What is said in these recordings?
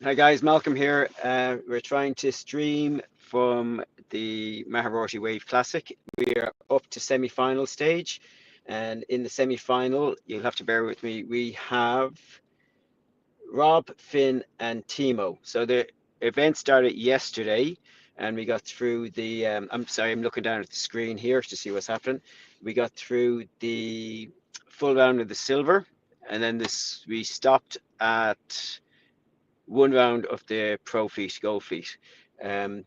Hi guys, Malcolm here. We're trying to stream from the Magheroarty Classic. We are up to semi-final stage, and in the semi-final, you'll have to bear with me. We have Rob, Finn, and Timo. So the event started yesterday, and we got through the. I'm sorry, I'm looking down at the screen here to see what's happening. We got through the full round of the silver, and then we stopped at one round of the pro fleet, gold fleet. Um,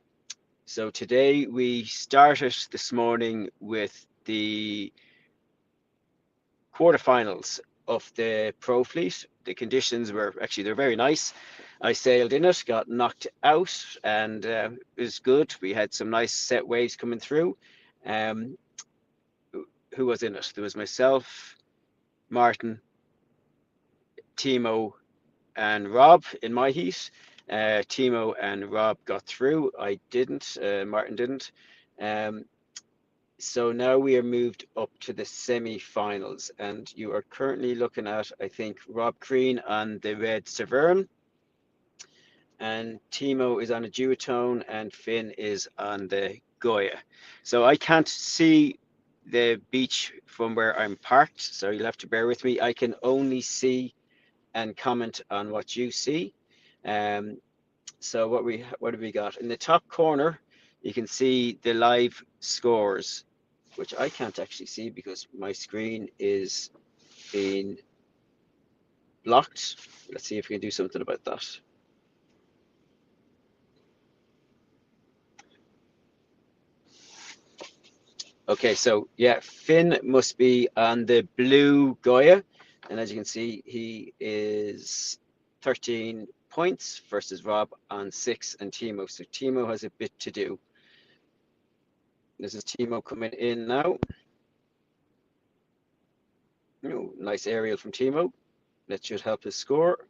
so today we started this morning with the quarterfinals of the pro fleet. The conditions were actually they're very nice. I sailed in it, got knocked out, and it was good. We had some nice set waves coming through. Um, who was in it? There was myself, Martin, Timo, and Rob in my heat. Timo and Rob got through. I didn't. Martin didn't. Um, so now we are moved up to the semi-finals, and you are currently looking at, I think, Rob Crean on the red Severn, and Timo is on a duotone, and Finn is on the Goya. So I can't see the beach from where I'm parked, so you'll have to bear with me. I can only see and comment on what you see. Um, so what have we got in the top corner? You can see the live scores, which I can't actually see because my screen is being blocked. Let's see if we can do something about that. Okay, so yeah, Finn must be on the blue Goya, and as you can see, he is 13 points versus Rob on 6 and Timo. So Timo has a bit to do. This is Timo coming in now. Oh, nice aerial from Timo. That should help his score.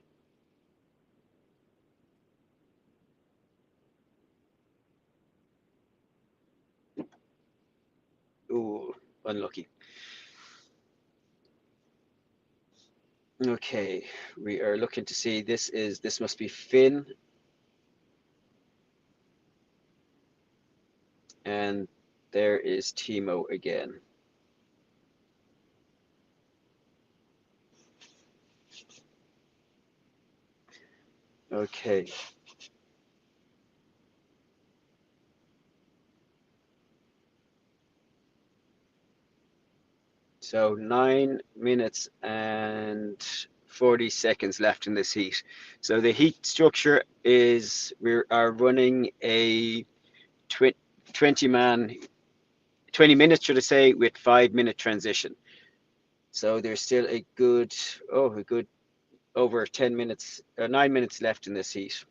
Oh, unlucky. Okay, we are looking to see this must be Finn, and there is Timo again. Okay. So 9 minutes and 40 seconds left in this heat. So the heat structure is we are running a 20 man 20 minutes, should I say, with 5 minute transition. So there's still a good over 10 minutes, 9 minutes left in this heat.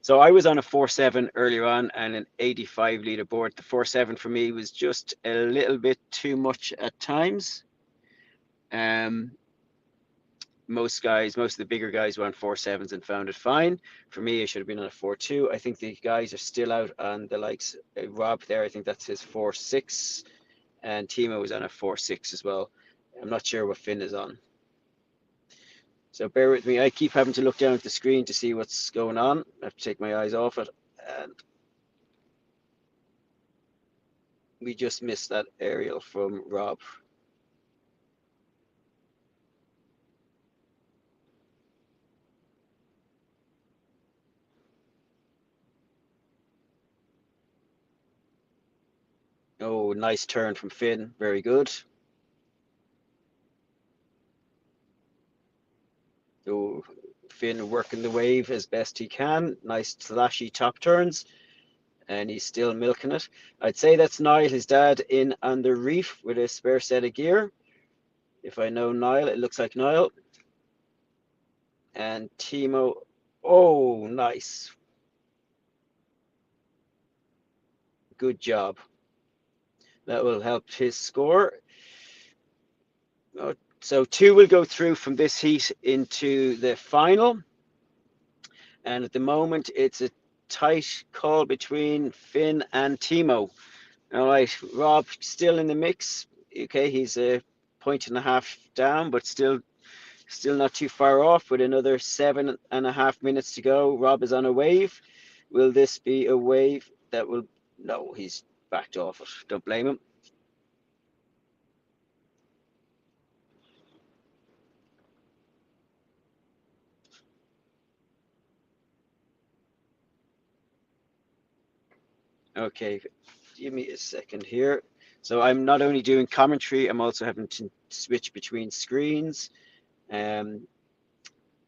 So I was on a 4.7 earlier on and an 85 litre board. The 4.7 for me was just a little bit too much at times. Um, most of the bigger guys were on 4.7s and found it fine. For me, I should have been on a 4.2. I think the guys are still out on the likes Rob there. I think that's his 4.6, and Timo was on a 4.6 as well. I'm not sure what Finn is on. So bear with me. I keep having to look down at the screen to see what's going on. I have to take my eyes off it. And we just missed that aerial from Rob. Oh, nice turn from Finn. Very good. Oh, Finn working the wave as best he can. Nice slashy top turns, and he's still milking it. I'd say that's Niall, his dad, in on the reef with a spare set of gear. If I know Niall, it looks like Niall. And Timo, oh, nice. Good job. That will help his score. So two will go through from this heat into the final. And at the moment, it's a tight call between Finn and Timo. All right, Rob still in the mix. Okay, he's a point and a half down, but still Still not too far off with another 7.5 minutes to go. Rob is on a wave. Will this be a wave that will... No, he's backed off it. Don't blame him. Okay, give me a second here. So I'm not only doing commentary, I'm also having to switch between screens.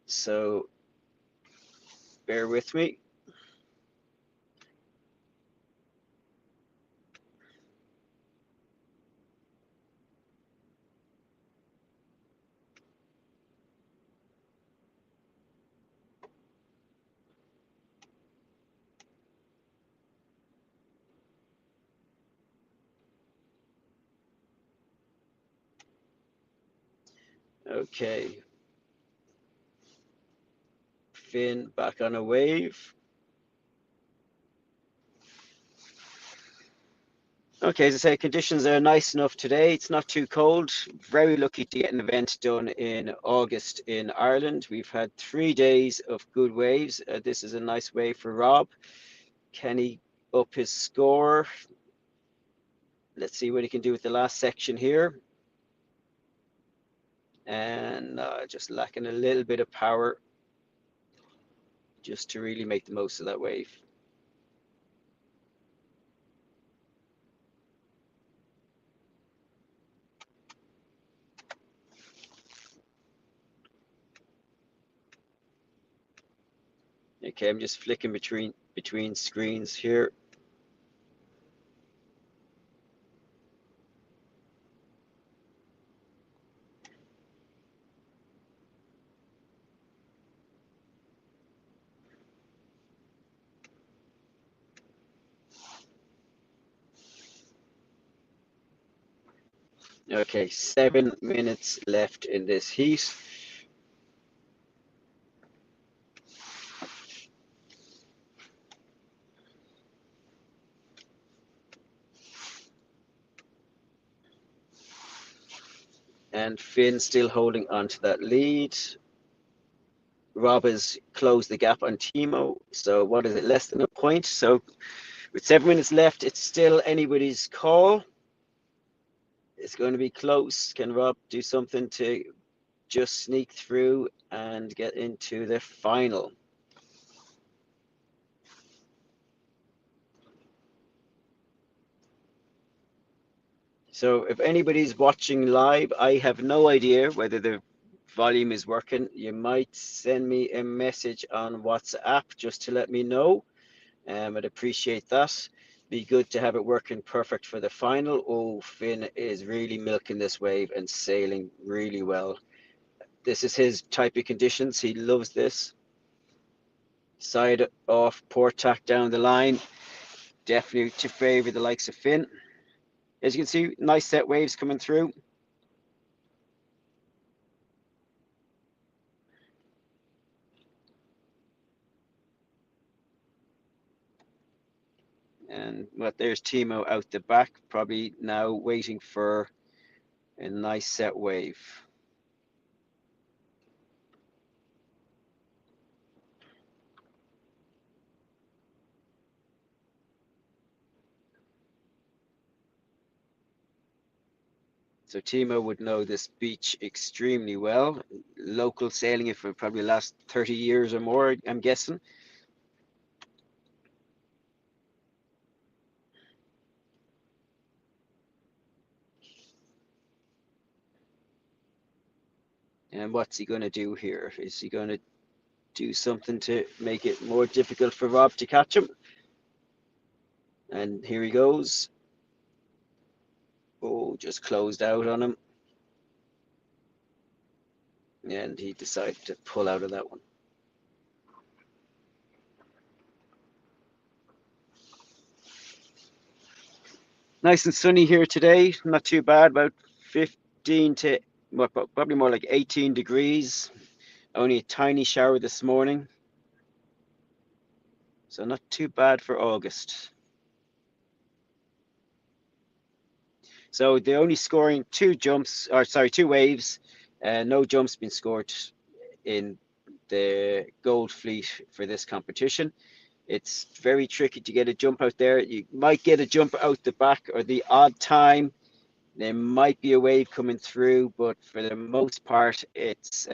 So bear with me. Okay, Finn back on a wave. Okay, as I say, conditions are nice enough today. It's not too cold. Very lucky to get an event done in August in Ireland. We've had 3 days of good waves. This is a nice wave for Rob. Can he up his score? Let's see what he can do with the last section here. And just lacking a little bit of power just to really make the most of that wave. Okay, I'm just flicking between screens here. Okay, 7 minutes left in this heat. And Finn still holding on to that lead. Rob has closed the gap on Timo. So what is it, less than a point? So with 7 minutes left, it's still anybody's call. It's going to be close. Can Rob do something to just sneak through and get into the final? So if anybody's watching live, I have no idea whether the volume is working. You might send me a message on WhatsApp just to let me know. I'd appreciate that. Be good to have it working perfect for the final. Oh, Finn is really milking this wave and sailing really well. This is his type of conditions. He loves this. Side off, port tack down the line. Definitely to favor the likes of Finn. As you can see, nice set waves coming through. And there's Timo out the back, probably now waiting for a nice set wave. So Timo would know this beach extremely well. Local sailing it for probably the last 30 years or more, I'm guessing. And what's he going to do here? Is he going to do something to make it more difficult for Rob to catch him? And here he goes. Oh, just closed out on him. And he decided to pull out of that one. Nice and sunny here today. Not too bad. About 15 to probably more like 18 degrees. Only a tiny shower this morning. So not too bad for August. So they're only scoring two waves. No jumps been scored in the gold fleet for this competition. It's very tricky to get a jump out there. You might get a jump out the back or the odd time. There might be a wave coming through, but for the most part, it's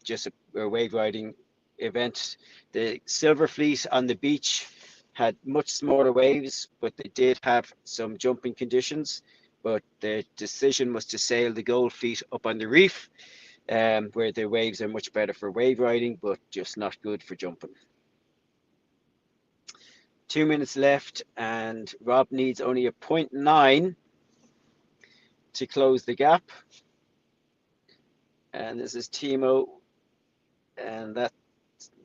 just a wave riding event. The Silver Fleet on the beach had much smaller waves, but they did have some jumping conditions. But the decision was to sail the Gold Fleet up on the reef, where the waves are much better for wave riding, but just not good for jumping. 2 minutes left, and Rob needs only a 0.9 to close the gap. And this is Timo, and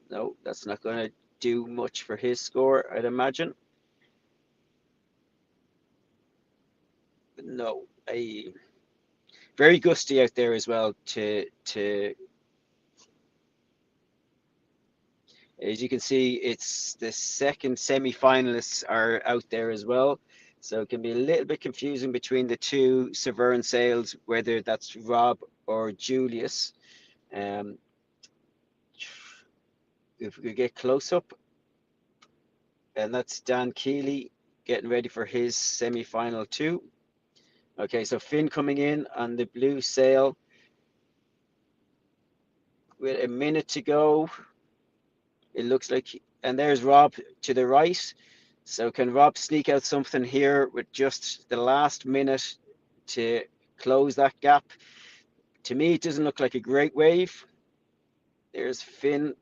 no, that's not going to do much for his score, I'd imagine. No, very gusty out there as well. As you can see, it's the second semi-finalists are out there as well. So it can be a little bit confusing between the two Severn sails, whether that's Rob or Julius. If we get close up, and that's Dan Keeley getting ready for his semi-final too. Okay, so Finn coming in on the blue sail with a minute to go. It looks like, and there's Rob to the right. So can Rob sneak out something here with just the last minute to close that gap? To me, it doesn't look like a great wave. There's Finn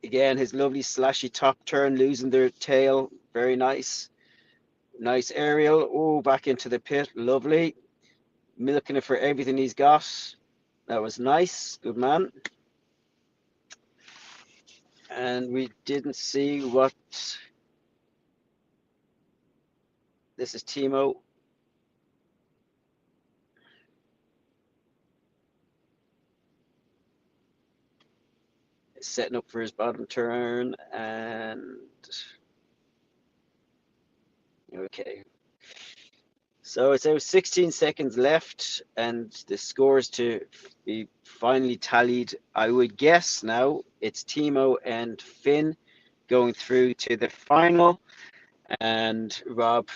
again, his lovely slashy top turn, losing their tail. Very nice. Nice aerial. Oh, back into the pit. Lovely. Milking it for everything he's got. That was nice. Good man. And we didn't see what. This is Timo. Setting up for his bottom turn. And. Okay. So it's 16 seconds left, and the scores to be finally tallied. I would guess now it's Timo and Finn going through to the final, and Rob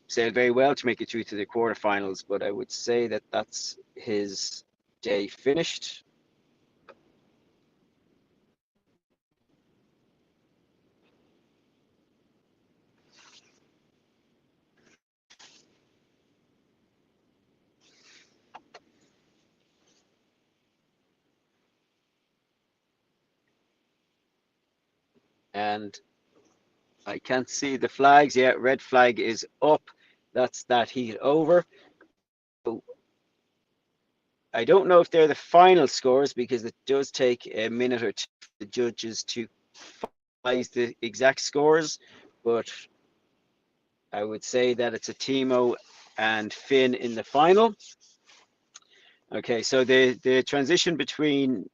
sailed very well to make it through to the quarterfinals, but I would say that that's his day finished. And I can't see the flags yet. Red flag is up. That's that heat over. So I don't know if they're the final scores because it does take a minute or two for the judges to finalize the exact scores, but I would say that it's a Timo and Finn in the final. Okay, so the transition between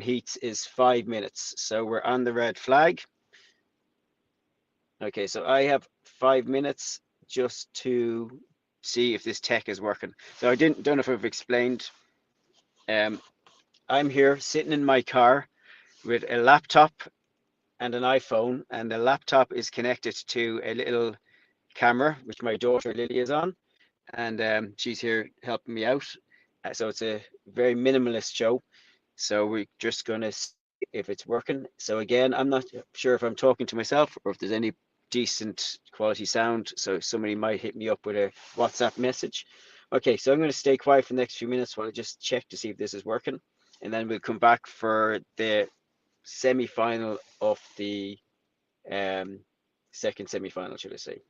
heats is 5 minutes. So we're on the red flag. Okay, so I have 5 minutes just to see if this tech is working. So I don't know if I've explained. I'm here sitting in my car with a laptop and an iPhone, and the laptop is connected to a little camera, which my daughter Lily is on, and she's here helping me out. So it's a very minimalist show. So we're just gonna see if it's working. So again, I'm not sure if I'm talking to myself or if there's any decent quality sound. So somebody might hit me up with a WhatsApp message. Okay, so I'm going to stay quiet for the next few minutes while I just check to see if this is working, and then we'll come back for the semi-final of the second semi-final, should I say.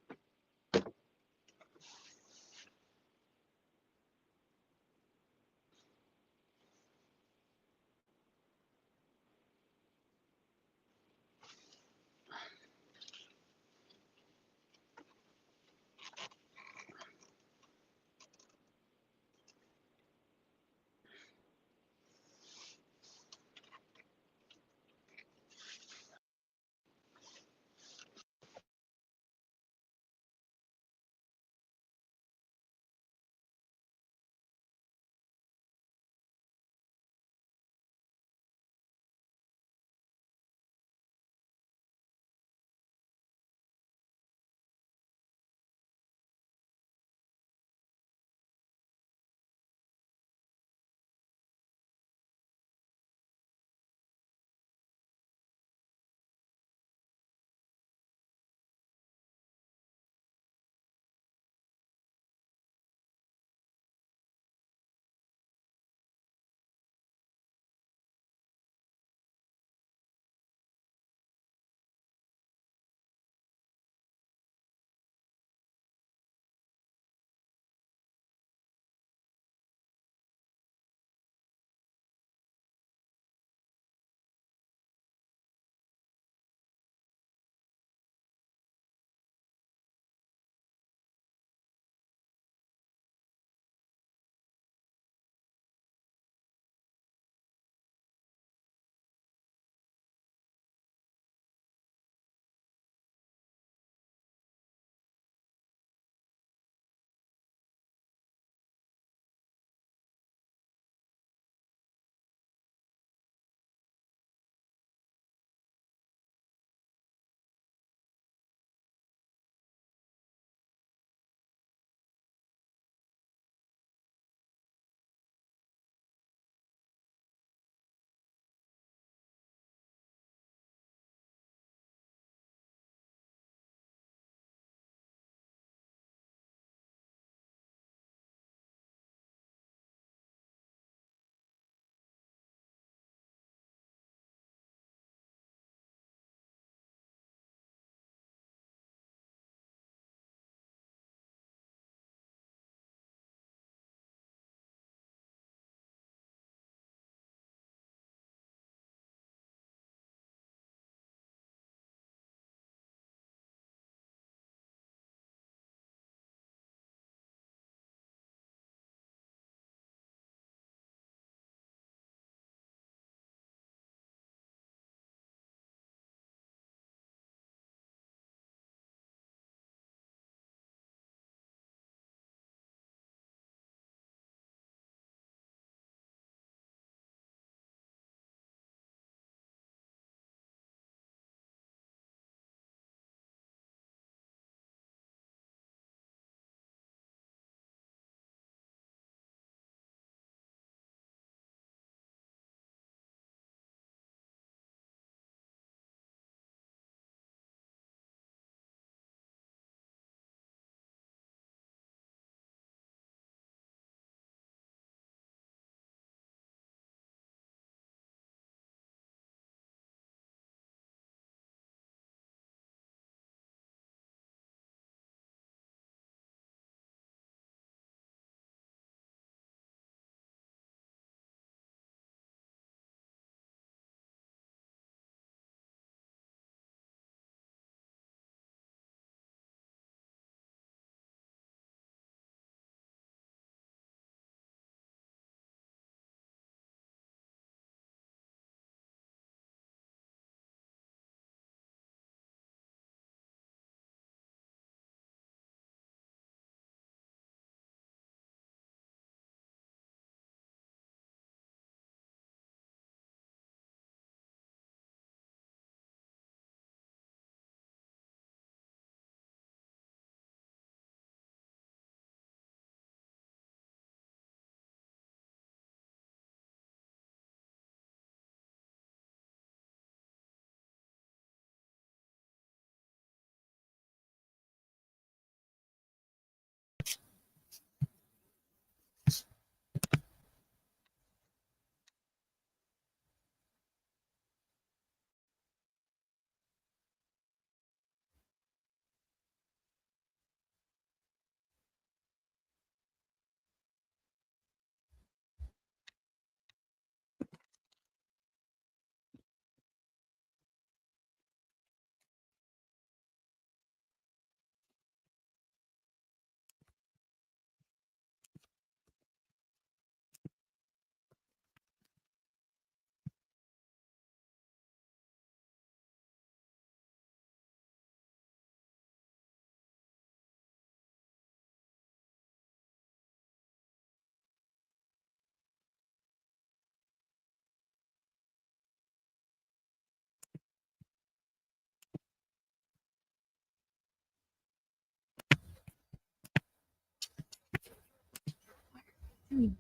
We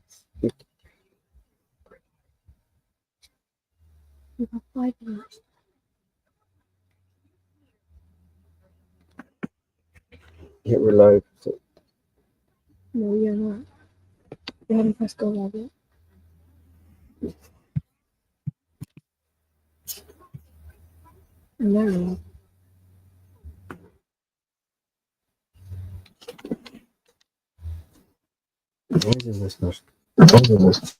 have 5 minutes. Yeah, we're live. So. No, you're not. You haven't pressed go live yet. No. Why is this not? Why is this?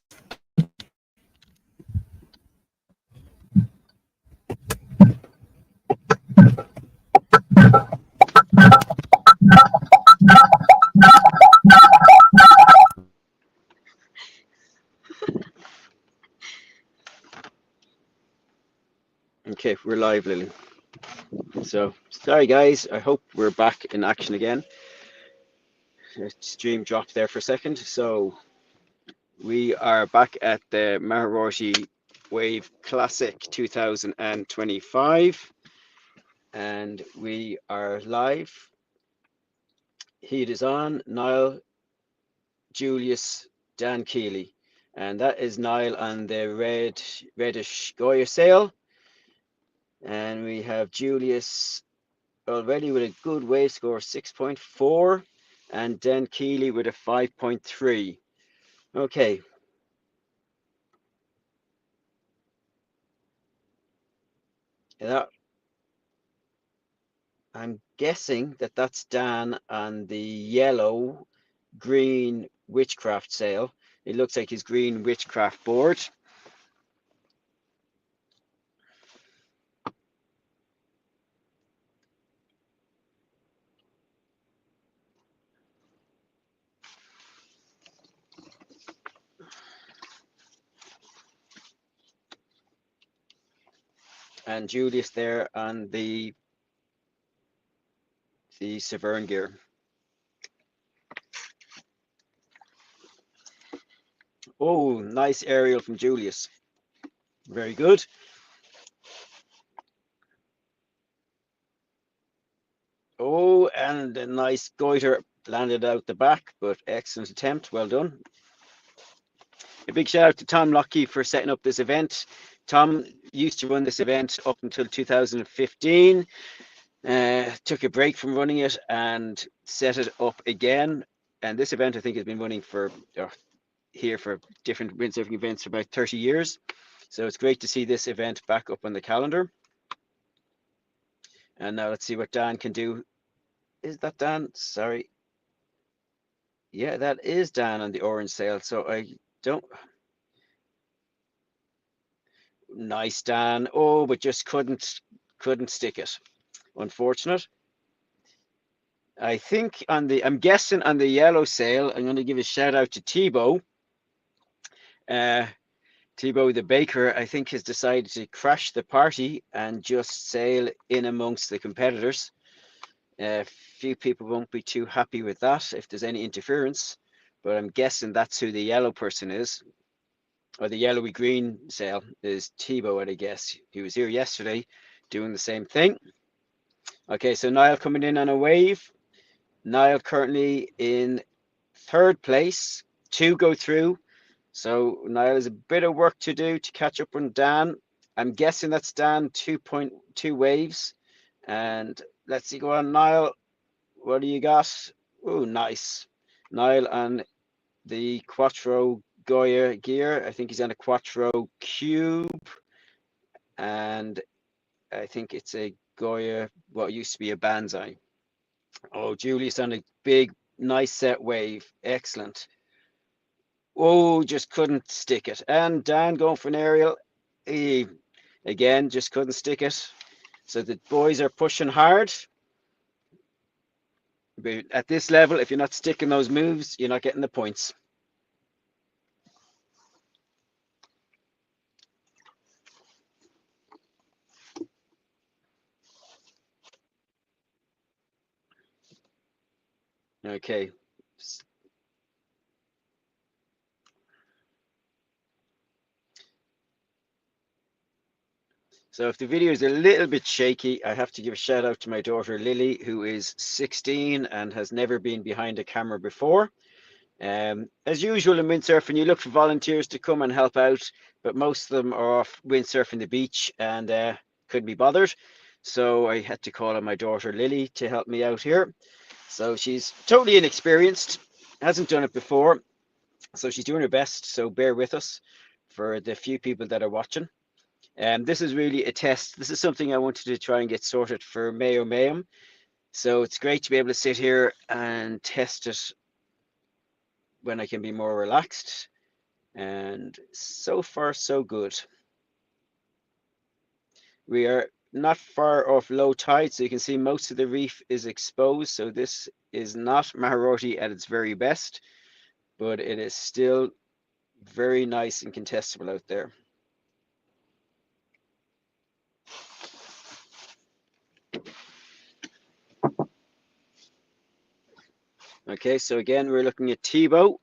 Okay, we're live, Lily. So, sorry guys, I hope we're back in action again. The stream dropped there for a second. So, we are back at the Magheroarty Wave Classic 2025, and we are live. Heat is on. Niall, Julius, Dan Keeley, and that is Niall on the reddish Goya sail, and we have Julius already with a good wave score 6.4, and Dan Keeley with a 5.3. Okay. That, I'm guessing that that's Dan on the yellow green witchcraft sail. It looks like his green witchcraft board. And Julius there on the Severn gear. Oh, nice aerial from Julius. Very good. Oh, and a nice goiter landed out the back, but excellent attempt. Well done. A big shout out to Tom Lockey for setting up this event. Tom used to run this event up until 2015. Took a break from running it and set it up again. And this event, I think, has been running for here for different windsurfing events for about 30 years. So it's great to see this event back up on the calendar. And now let's see what Dan can do. Is that Dan? Sorry. Yeah, that is Dan on the orange sail. So I don't. Nice, Dan. Oh, but just couldn't stick it. Unfortunate. I think I'm guessing on the yellow sail, I'm going to give a shout out to Thibaut. Thibaut the baker, I think, has decided to crash the party and just sail in amongst the competitors. A few people won't be too happy with that if there's any interference, but I'm guessing that's who the yellow person is, or the yellowy green sail is Thibaut, I guess. He was here yesterday doing the same thing. Okay, so Niall coming in on a wave. Niall currently in third place. Two go through. So Niall has a bit of work to do to catch up on Dan. I'm guessing that's Dan 2.2 waves. And let's see, go on, Niall. What do you got? Oh, nice. Niall on the Quattro Goya gear. I think he's on a Quattro Cube. And I think it's a Goya, what used to be a Banzai. Oh, Julius on a big, nice set wave. Excellent. Oh, just couldn't stick it. And Dan going for an aerial. He, again, just couldn't stick it. So the boys are pushing hard. But at this level, if you're not sticking those moves, you're not getting the points. Okay. So if the video is a little bit shaky, I have to give a shout out to my daughter Lily, who is 16 and has never been behind a camera before. As usual in windsurfing, you look for volunteers to come and help out, but most of them are off windsurfing the beach and couldn't be bothered. So I had to call on my daughter Lily to help me out here. So she's totally inexperienced, hasn't done it before, so she's doing her best. So bear with us for the few people that are watching. This is really a test. This is something I wanted to try and get sorted for Mayo Mayhem. So it's great to be able to sit here and test it when I can be more relaxed. And so far, so good. We are not far off low tide, so you can see most of the reef is exposed. So this is not Magheroarty at its very best, but it is still very nice and contestable out there. Okay, so again, we're looking at Tebow.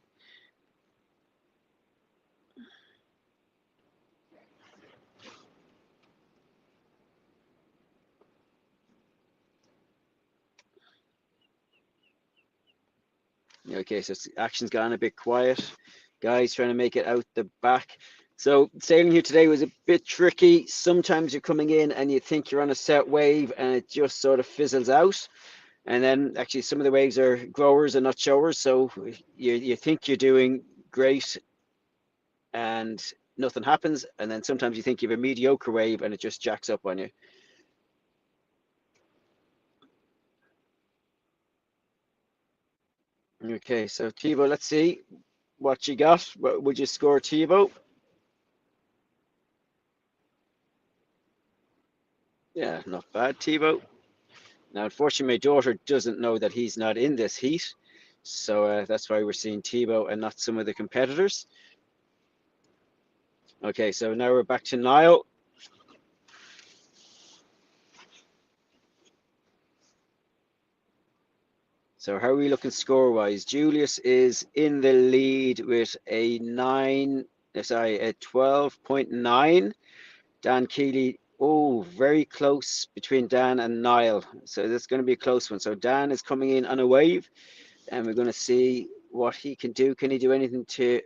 Okay, so action's gone a bit quiet. Guys trying to make it out the back. So sailing here today was a bit tricky. Sometimes you're coming in and you think you're on a set wave and it just sort of fizzles out. And then actually some of the waves are growers and not showers. So you think you're doing great and nothing happens. And then sometimes you think you have a mediocre wave and it just jacks up on you. Okay, so Tebow, let's see what you got. What would you score, Tebow? Yeah, not bad, Tebow. Now, unfortunately, my daughter doesn't know that he's not in this heat. So that's why we're seeing Tebow and not some of the competitors. Okay, so now we're back to Niall. So how are we looking score-wise? Julius is in the lead with a 12.9. Dan Keeley, oh, very close between Dan and Niall. So that's going to be a close one. So Dan is coming in on a wave, and we're going to see what he can do. Can he do anything to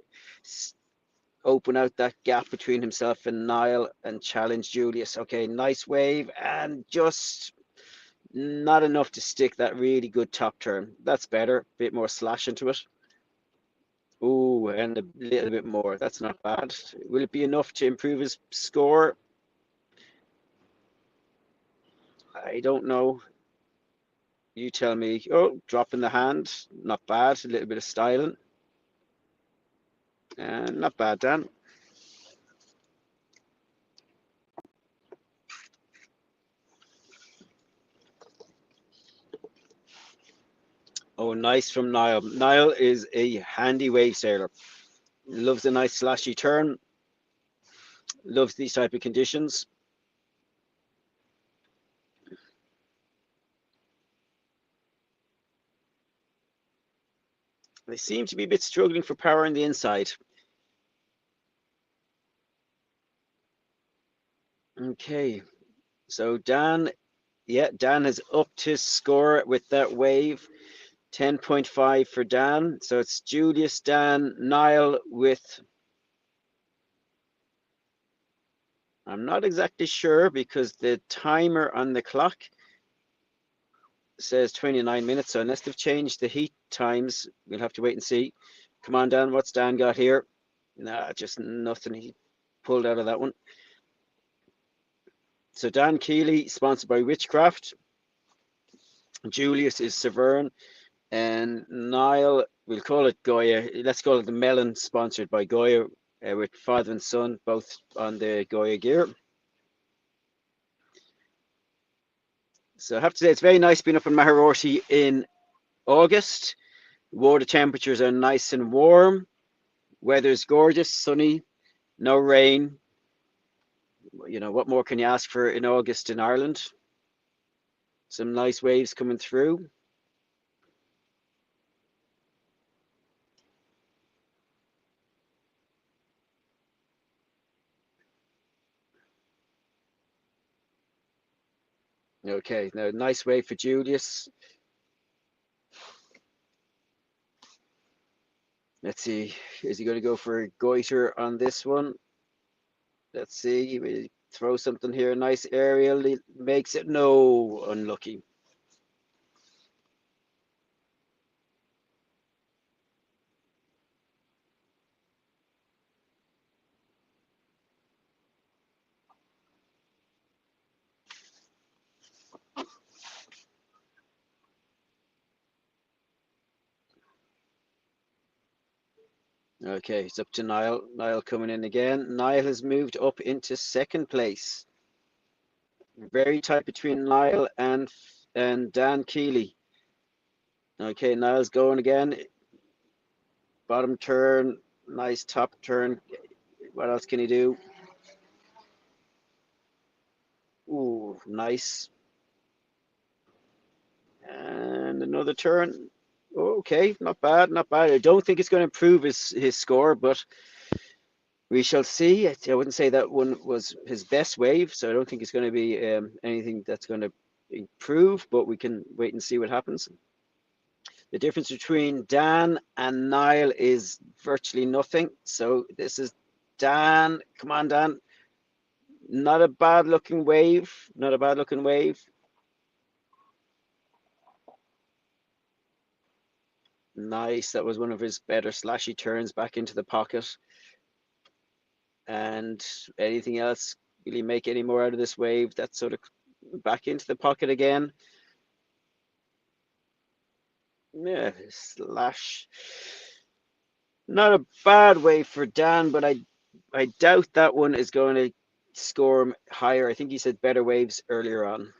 open out that gap between himself and Niall and challenge Julius? Okay, nice wave, and just not enough to stick that really good top turn. That's better. A bit more slash into it. Ooh, and a little bit more. That's not bad. Will it be enough to improve his score? I don't know. You tell me. Oh, dropping the hand. Not bad. A little bit of styling. And not bad, Dan. Oh, nice from Niall. Niall is a handy wave sailor. Loves a nice slashy turn. Loves these type of conditions. They seem to be a bit struggling for power on the inside. Okay, so Dan, yeah, Dan has upped his score with that wave. 10.5 for Dan. So it's Julius, Dan, Niall with, I'm not exactly sure because the timer on the clock says 29 minutes. So unless they've changed the heat times, we'll have to wait and see. Come on, Dan, what's Dan got here? Nah, just nothing he pulled out of that one. So Dan Keeley, sponsored by Witchcraft. Julius is Severn. And Niall, we'll call it Goya. Let's call it the Melon, sponsored by Goya, with father and son both on the Goya gear. So I have to say it's very nice being up in Magheroarty in August. Water temperatures are nice and warm. Weather's gorgeous, sunny, no rain. You know, what more can you ask for in August in Ireland? Some nice waves coming through. Okay, now nice wave for Julius. Let's see. Is he going to go for a goiter on this one? Let's see. We throw something here. Nice aerial. He makes it. No, unlucky. Okay, it's up to Niall. Niall coming in again. Niall has moved up into second place. Very tight between Niall and Dan Keeley. Okay, Niall's going again. Bottom turn, nice top turn. What else can he do? Ooh, nice. And another turn. Okay, not bad, not bad. I don't think it's going to improve his score, but we shall see. I wouldn't say that one was his best wave, so I don't think it's going to be anything that's going to improve, but we can wait and see what happens. The difference between Dan and Niall is virtually nothing. So this is Dan. Come on, Dan. Not a bad looking wave. Not a bad looking wave. Nice. That was one of his better slashy turns back into the pocket. And anything else? Will he make any more out of this wave? That's sort of back into the pocket again. Yeah, slash. Not a bad wave for Dan, but I doubt that one is going to score him higher. I think he said better waves earlier on.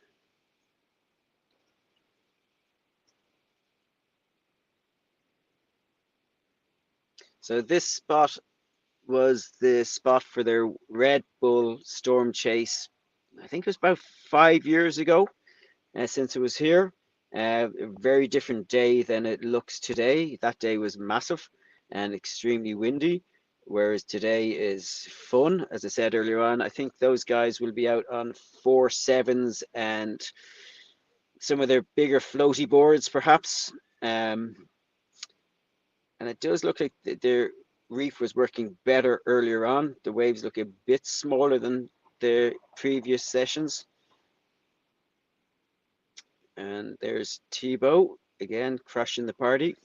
So this spot was the spot for their Red Bull Storm Chase. I think it was about 5 years ago since it was here. A very different day than it looks today. That day was massive and extremely windy, whereas today is fun. As I said earlier on, I think those guys will be out on 4.7s and some of their bigger floaty boards, perhaps. Um, and it does look like their reef was working better earlier on. The waves look a bit smaller than the previous sessions. And there's Tebow again crashing the party.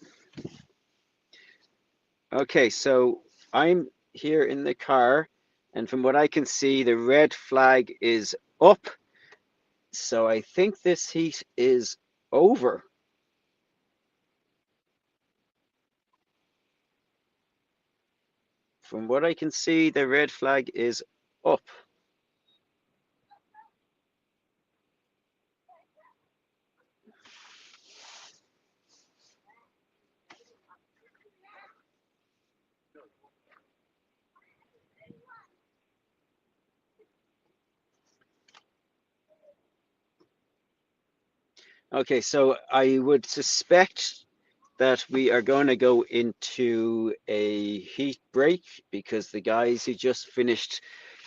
Okay, so I'm here in the car, and from what I can see, the red flag is up. So I think this heat is over. From what I can see, the red flag is up. Okay, so I would suspect that we are going to go into a heat break because the guys who just finished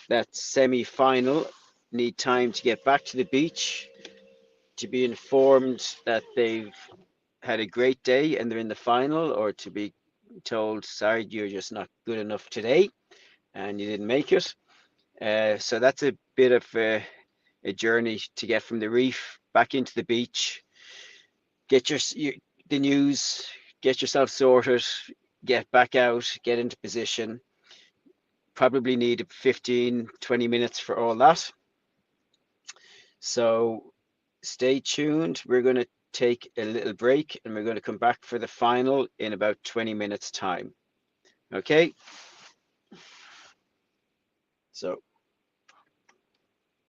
that semi-final need time to get back to the beach, to be informed that they've had a great day and they're in the final, or to be told, sorry, you're just not good enough today and you didn't make it. So that's a bit of a journey to get from the reef back into the beach, get the news, get yourself sorted, get back out, get into position. Probably need 15, 20 minutes for all that. So stay tuned. We're going to take a little break and we're going to come back for the final in about 20 minutes time. Okay. So